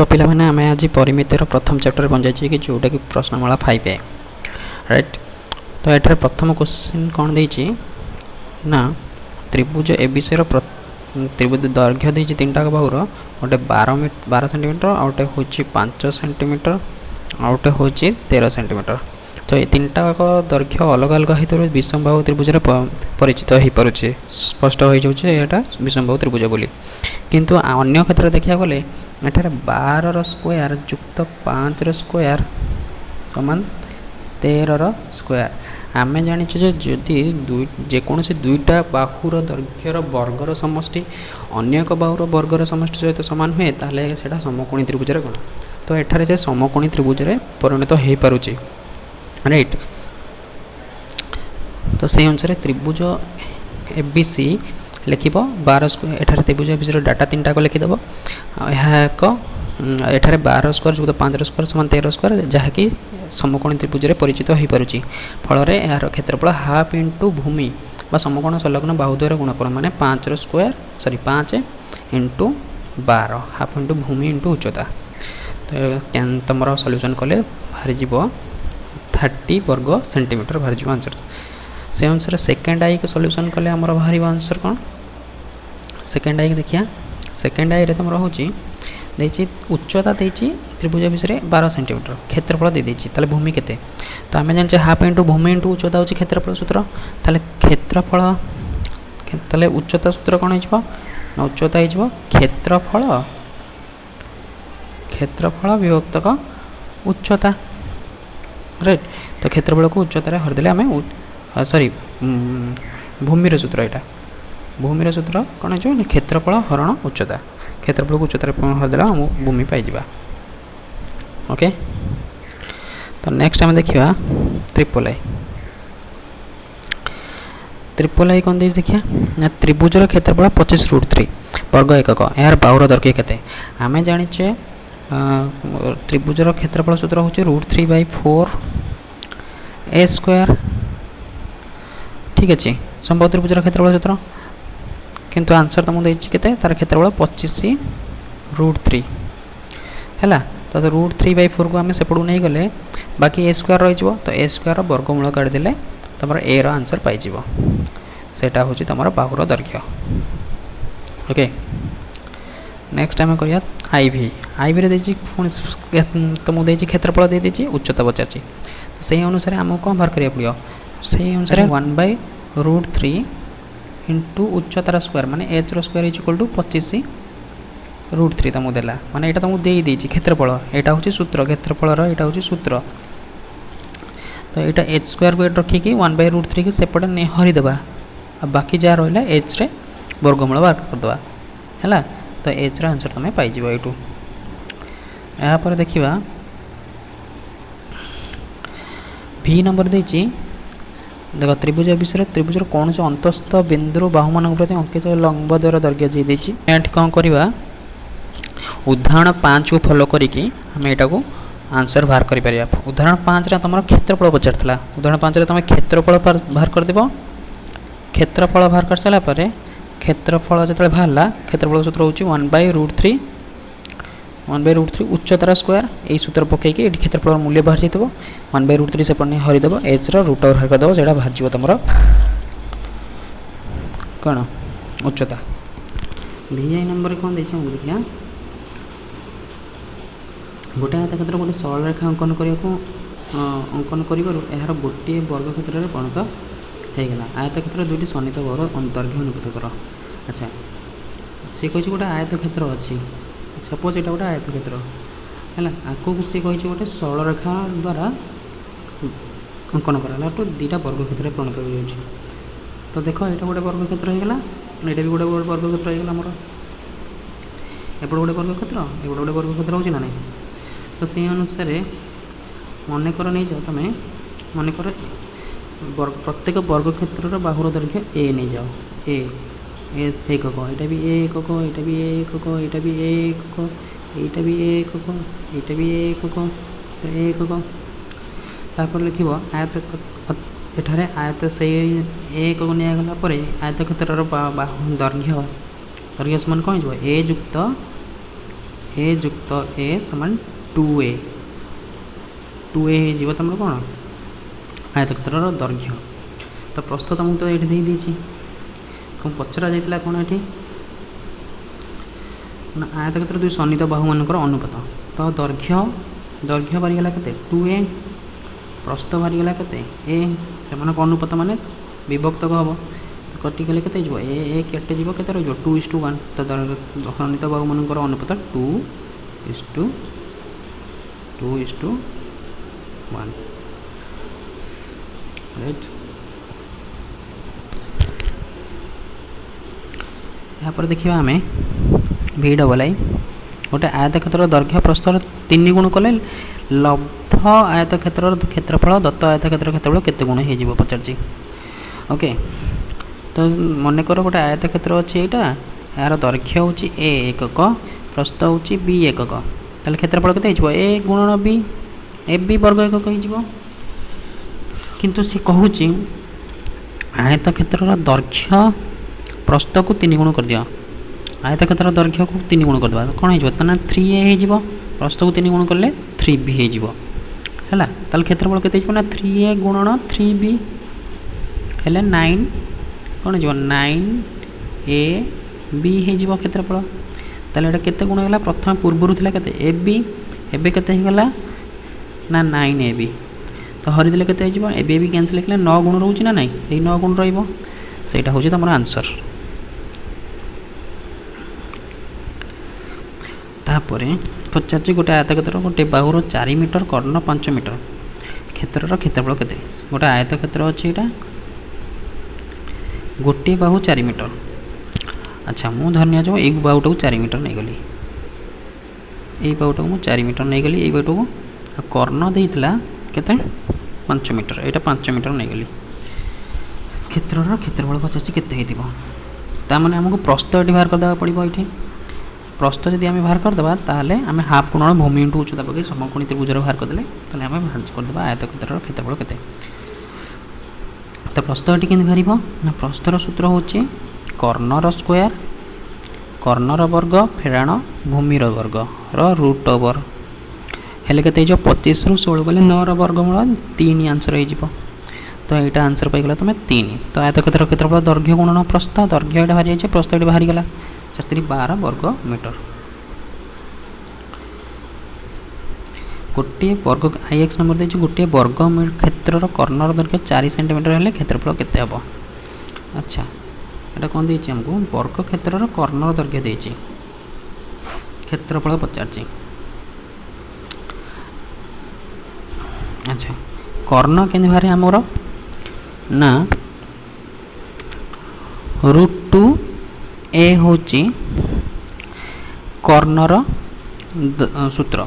तो पिला माने आमे आज परिमितिर प्रथम चैप्टर पहुंचाई कि जोटा कि प्रश्नमाला 5A राइट। तो एठार प्रथम क्वेश्चन कौन देछि ना त्रिभुज एबीसी त्रिभुज दैर्घ्य देछि तीनटा बाहुर गोटे 12 सेंटीमीटर आ गोटे होछि 5 सेंटीमीटर आ गोटे होछि 13 सेंटीमीटर। तो ये तीनटा दैर्घ्य अलग अलग होइतरो विषमबाहु त्रिभुज परिचित हो पारुछि स्पष्ट हो जाउछि एटा विषमबाहु त्रिभुज बोली। किंतु अन्य क्षेत्र देखिया गले एठार 12 रो स्क्वायर युक्त 5 रो स्क्वायर समान 13 रो स्क्वायर। आमे जानिछु जे जदि जेकोसी दुईटा बाहुर दैर्घ्यर वर्गर समष्टि अन्य एक बाहुर वर्गर समष्टि सहित समान हुए ताले सेटा समकोणी त्रिभुज रे कोन। तो एठारे से समकोणी त्रिभुज रे परिणत हो पारुछि राइट। तो से अनुसार त्रिभुज एबीसी लिखिब 12 स्क्वायर एठारे त्रिभुज एबीसी डाटा तीनटा को लिखिदेव एठारे 12 स्क्वायर जुक्त 5 स्क्वायर समान 13 स्क्वायर जहाँकि समकोणी त्रिभुज रे परिचित हो पारुछि। फल रे यार क्षेत्रफल हाफ इंटू भूमि बा समकोण संलग्न बाहु द्वयर गुणफल माने 5 square sorry 5 into 12 half into भूमि इंटू उच्चता। तो तुम सॉल्यूशन कले बाहरी जीव 30 वर्ग सेंटीमीटर बाहरी जीव आंसर। से अनुसार सेकेंड आई के सॉल्यूशन कले आमर बाहरी आंसर कौन सेकेंड आई के देखिया। सेकेंड आई रे तुम होची देछि उच्चता देछि त्रिभुज विषय 12 सेंटीमीटर क्षेत्रफल दे देछि ताले भूमि केते। तो आमे जान हाफ इंटू भूमि इंटू उच्चता होछि क्षेत्रफल सूत्र ताले क्षेत्रफल ताले उच्चता सूत्र कोन हिजबो ना उच्चता हिजबो क्षेत्रफल क्षेत्रफल विभक्त का उच्चता राइट। तो क्षेत्रफल को उच्चता रे हर देले आमे सॉरी भूमि सूत्र एटा भूमि सूत्र कौन है क्षेत्रफल हरण उच्चता क्षेत्रफल को उच्चता हरदेला भूमि पाइबा ओके। तो नेक्स्ट आम देखा ट्रिपल आई। ट्रिपल आई कौन दे देखिया ना त्रिभुजर क्षेत्रफल 25√3 वर्ग एकक यार बाहुर दैर्घ्य केते आमे जानिचे त्रिभुजर क्षेत्रफल सूत्र होची √3/4 a स्क्वायर ठीक अच्छे संभव त्रिभुजर क्षेत्रफल सूत्र किंतु आंसर तुमको देछि केते तार क्षेत्रफल 25√3 हैला। तो √3/4 को आम सेपटू नहीं गले बाकी a स्क्वायर रही तो a स्क्वायर वर्गमूल काटिदेले तुम a रो आंसर पाइज सेटा हूँ तुम बाहुर दैर्घ्य ओके। नेक्स्ट आम करिया आईवी आईवी रे तुमको देछि क्षेत्रफल दे देछि उच्चता पचारछि। तो सही अनुसार आमको कौन बाहर करिया पड़ियो से अनुसार 1/√3 इंटू उच्चतार स्क्वायर माने H rho square is equal to 25√3 तुमको देला माने एटा तुमको दे देछि क्षेत्रफल एटा होछि सूत्र क्षेत्रफल रो एटा होछि सूत्र। तो एटा एच स्क्वायर को रखी कि 1/√3 के सेपटे ने हरि देबा आ बाकी जा रहला एच रे वर्गमूल बाहर कर देबा हैला। तो एच रो आंसर तमे पाइ जिवो एटू। या पर देखिबा भी नंबर देछि देख त्रिभुज विषय त्रिभुजर कौन से अंतस्थ बिंदु बाहुमान प्रति अंकित लंब द्वारा दैर्घ्य दे देछि एट कौन करवा उदाहरण 5 को फॉलो करिकी हम एटा को आंसर बाहर करि परिया। उदाहरण 5 रे तुम क्षेत्रफल पचारतला उदाहरण 5 रे तुम क्षेत्रफल बाहर कर देबो क्षेत्रफल बाहर कर साला परे क्षेत्रफल जतले बाहरला क्षेत्रफल सूत्र होची 1/√3 उच्चतार स्क्वायर यही सूत्र पकई कि क्षेत्रफल मूल्य बाहर जाइए 1/√3 से पढ़ने हरिदेव एच रूट ओवर हर करदेव जो बाहर तुम कौन उच्चता। VI नंबर कौन देखिए देखिए गोटे आयतक्षेत्र गोटे सरल रेखा अंकन कर गोटे वर्ग क्षेत्र में परिणत होगा। आयतक्षेत्र दुईटी सन्निहित बाहुर दैर्घ्य अनुपात कर। अच्छा सी कही गोटे आयतक्षेत्र अच्छी सपोज यहाँ गोटे आयतक्षेत्र है आगे सी कही गोटे सरल रेखा द्वारा अंकन कराला तो दुईटा वर्ग क्षेत्र में परिणत हो जाए। तो देख यहाँ गोटे वर्ग क्षेत्र होगा यहाँ भी गोटे वर्ग क्षेत्र होगा आमर एपटे गोटे वर्ग क्षेत्र एपटे गोटे वर्ग क्षेत्र हो ना। तो से अनुसार मनकर नहीं जाओ तुम मनकर प्रत्येक वर्ग क्षेत्र बाहुर दैर्घ्य ए नहीं जाओ ए एकक यहाँ भी एकक यहाँ भी एकक यहाँ भी एकक यहाँ भी एकक यहाँ भी एकक तो एकक तापर लिख आयत एठारे आयत से एकक निगला आयत क्षेत्र दैर्घ्य दैर्घ्य समान कौन ए युक्त ए युक्त ए समान 2a 2a हो तुम कौन आयतक्षेत्र दैर्घ्य। तो प्रस्थ तुमको तो ये देती तुम पचरा जाता कौन ये ना आयतक्षेत्र दुई सन्निहित बाहु मानकर अनुपात। तो दैर्घ्य बाहरीगला के 2a प्रस्थ बाहरीगला के ए से अनुपात मान विभक्त हम तो कटिगले के ए केटे जीव के 2:1। तो सन्निहित बाहु मानकर अनुपात 2:1 राइट। यहाँ पर देखिए आम v डबल आई गोटे आयतक्षेत्र दैर्घ्य प्रस्थर 3 गुण कले लब्ध आयतक्षेत्र क्षेत्रफल दत्त आयतक्षेत्र क्षेत्रफल केते गुण हो पचार। ओके तो मनकर गोटे आयतक्षेत्र अच्छे यहाँ यार दैर्घ्य हूँ a एकक प्रस्थ हूँ b एकक ताले क्षेत्रफल के a गुणन b ए बी वर्ग एकक हो किंतु सी कहूँ आयतक्षेत्र दैर्घ्य प्रस्थ को 3 गुण कर दिया आयतक्षेत्र दैर्घ्य को 3 गुण करदे कौन हो 3a हो प्रस्थ को 3 गुण कले 3b हो क्षेत्रफल के ना 3a गुणन 3b हेले 9 कौन हो 9ab हो क्षेत्रफल ताले केते गुण है प्रथम पूर्वर था के ab एबे केते होगला ना 9ab तो हरिदेले के ए कैनसल लिखले 9 गुण रोचे ना ना ये 9 गुण रहा हूँ तुम आंसर। तापर पचार गोटे आयतक्षेत्र गोटे बाहुर 4 मीटर कर्ण 5 मीटर क्षेत्र क्षेत्रफल के गोटे आयतक्षेत्र अच्छे यहाँ गोटे बाहु 4 मीटर। अच्छा मु धनिया जो एक बाहुटा को 4 मीटर नहीं गली यही बाहुटा को मुझे 4 मीटर नहीं गली यही बाहुटा को कर्ण देता केते 5 मीटर यहाँ 5 मीटर नहीं गली क्षेत्र क्षेत्रफल पचार के ताने आमको प्रस्थ ये बाहर करदे पड़ो ये प्रस्थ जब आम बाहर करदे ताले आम हाफ गुणन भूमि इंटू उच्चता पकड़ समकोणी त्रिभुजर बाहर करदे ताले आम बाहर करदे आयतक्षेत्र क्षेत्रफल के। तो प्रस्थ ये केमती बाहर ना प्रस्थर सूत्र हूँ कर्णर स्क्वायर कर्णर वर्ग फेराण भूमिर वर्ग रूट ओवर हेले के 25 रु 16 गले 9 वर्गमूल 3 आंसर हो तो यहाँ आंसर पाईगला तुम 3। तो आयतक्षेत्र क्षेत्रफल दैर्घ्य गुणन प्रस्थ दैर्घ्य यहाँ बाहरी जाए प्रस्थ ये बाहरीगला 4×12 वर्ग मीटर गोटे वर्ग आईएक्स नंबर देखिए गोटे वर्ग क्षेत्र कर्णर दैर्घ्य 4 सेंटीमीटर हेल्ले क्षेत्रफल केते हम। अच्छा यहाँ कौन देती आमको वर्ग क्षेत्र कर्णर दैर्घ्य देती क्षेत्रफल पचार। अच्छा कर्ण के बाहर आमर ना √2a हूँ कर्णर सूत्र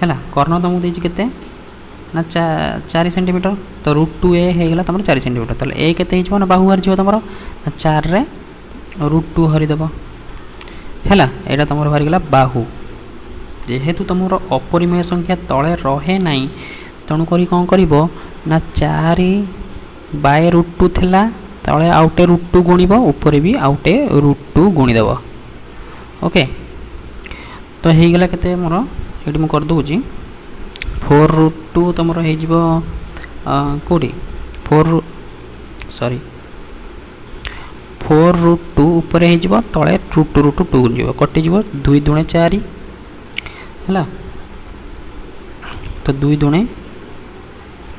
है कर्ण तुमको देती केते ना 4 सेंटीमीटर तो √2a होगा तुम 4 सेंटीमीटर तो ए के ना बाहु बाहर तुम ना 4 रे √2 हरिदेव है यहाँ तुम बाहरीगला बाहु जेहेतु तुम अपरिमेय संख्या तले रहे ना तेणुक कौन कर ना 4/√2 थिला तले आउटे √2 गुणिब ऊपर भी आउटे √2 गुणीदेव। ओके तो होगला के मोर ये मुझे करदे 4√2 तुम हो कौटी 4√2 ऊपर हो तले √2 गुणिब कटिज 2 दूणे 4 है तो 2 दूणे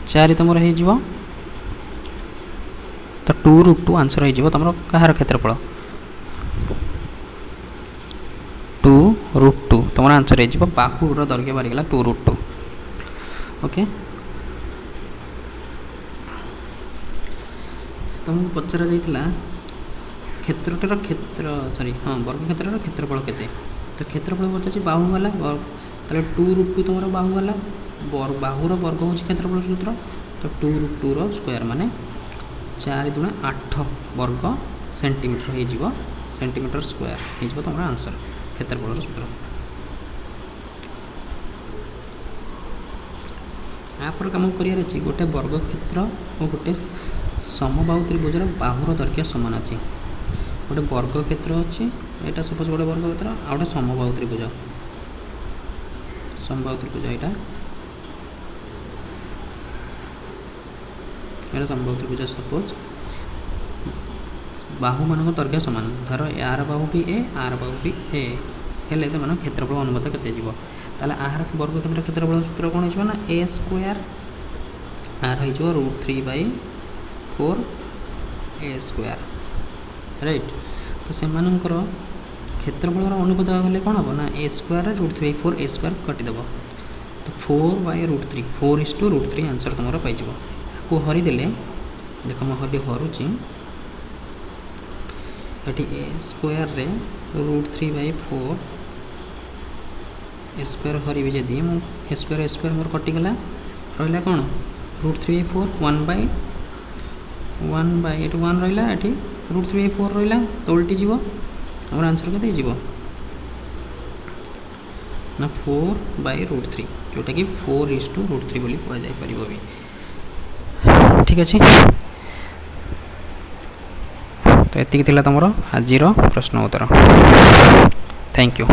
4 तुम हो तो 2√2 आंसर हो तुम कहार क्षेत्रफल 2√2 तुम आंसर हो बाहुर दैर्घ्य बाहरीगला 2√2। ओके तुमको पचरा जाइए क्षेत्रटार क्षेत्र सॉरी हाँ वर्ग क्षेत्र क्षेत्रफल के तो क्षेत्रफल पचार बाहु गला ताले 2√2 तुम बाहु गला बाहुर वर्ग हूँ क्षेत्रफल सूत्र तो 2√2 स्क्वायर माने 4×8 वर्ग सेंटीमीटर हो सेंटीमीटर स्क्वायर हो तुम आंसर क्षेत्रफल सूत्र। यापर कम कर गोटे वर्ग क्षेत्र और गोटे समबाहु त्रिभुजर बाहुर दैर्घ्य सामान अच्छे गोटे वर्ग क्षेत्र अच्छे यहाँ सपोज गोटे वर्ग क्षेत्र आ गोटे समबाहु त्रिभुज समबाहु त्रिभुज यहाँ समबाहु त्रिभुज सपोज बाहु मान दैर्घ्य सामान धर यार बाहु भी ए आर बाहु भी ए हेले से क्षेत्रफल अनुपात केते जीवो ताले आर वर्ग क्षेत्रफल सूत्र कौन हो ना ए स्क्वायर आर हो √3/4 ए स्क्वायर राइट। तो से क्षेत्रफल अनुपात गले कौन हम ना ए स्क्वायर √3/4 ए स्क्वायर कटिदेव तो 4/√3 4:√3 आंसर तुम पाई को हरिदेले देख मुझे हरुची ये ए स्क्वायर रे √3/4 ए स्क्वायर हरि जदि ए स्क्वायर मोर कटिगला रहा कौन √3/4 1/1 रहा ये √3/4 रहा तो उल्टी जीव आम आंसर के ना 4/√3 जोटा कि 4:√3 बोली कहुपर भी ठीक अच्छे। तो ये तुम आज प्रश्न उत्तर। Thank you.